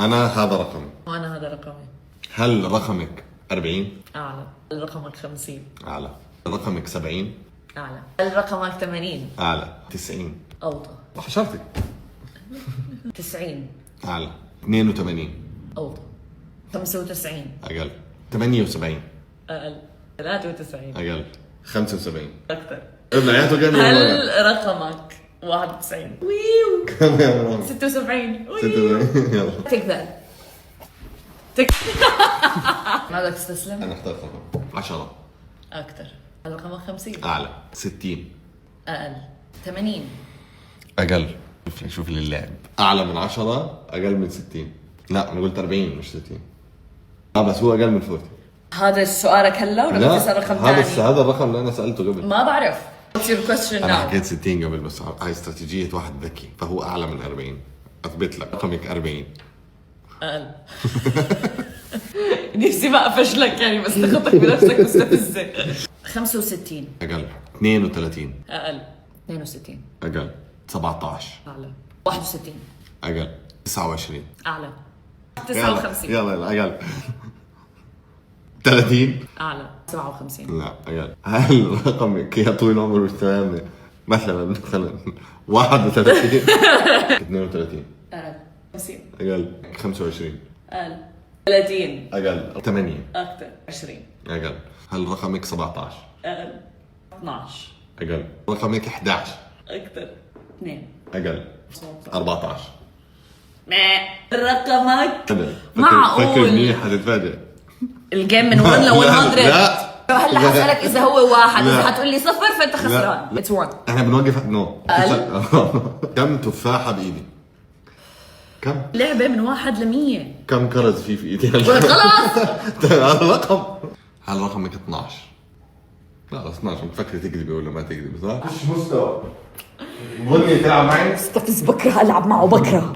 أنا هذا رقمي. وأنا هذا رقمي. هل رقمك 40؟ أعلى. رقمك 50. أعلى. رقمك 70؟ أعلى. رقمك 80. أعلى. 90؟ أوطى. حشرتك. 90. أعلى. 82؟ أوطى. 95. أقل. 78؟ أقل. 93. أقل. 75؟ أكثر. ابنعياته كم؟ هل رقمك 91؟ ويو. كم يا مرام؟ 76. 76. يلا. تيك ذات. تيك. ما بدك تستسلم؟ أنا اخترت رقم 10. أكثر. هل رقمك 50؟ أعلى. 60. أقل. 80. أقل. شوف لي اللعب. أعلى من 10 أقل من 60. لا أنا قلت 40 مش 60. بس هو أقل من 40. هذا سؤالك هلا ولا بدك تسأل رقم ثاني؟ هذا الرقم اللي أنا سألته قبل. ما بعرف. What's your question أنا now? حكيت 60 قبل بس هاي استراتيجية واحد ذكي فهو أعلى من 40. أثبت لك رقمك 40. أقل. نفسي ما أفشلك يعني بس ثقتك بنفسك مستفزة. 65. أقل. 32. أقل. 62. أقل. 17. أعلى. 61. أقل. 29. أعلى. 59. يلا أقل. 30. أعلى. 57. لا أقل. هل رقمك يا طويل العمر والسلامة مثلا 31. 32. أقل. 50. أقل. 25. أقل. 30. أقل. 8. أكثر. 20. أقل. هل رقمك 17؟ أقل. 12. أقل. رقمك 11؟ أكثر. 2. أقل. 14. رقمك فكر معقول. منيح حتتفاجئ. الجيم من 1 ل 100. لا هلا حسألك إذا هو واحد، لا. إذا حتقول لي صفر فأنت خسران. It's 1. احنا بنوقف نو. أقل. كم تفاحة بإيدي؟ كم؟ لعبة من 1 ل 100. كم كرز في ايدي؟ خلاص. هذا الرقم. هل رقمك 12؟ لا 12 مفكر تكذبي ولا ما تكذبي صح؟ مش مستوى. ظني تلعب معي؟ استفز بكره ألعب معه بكره.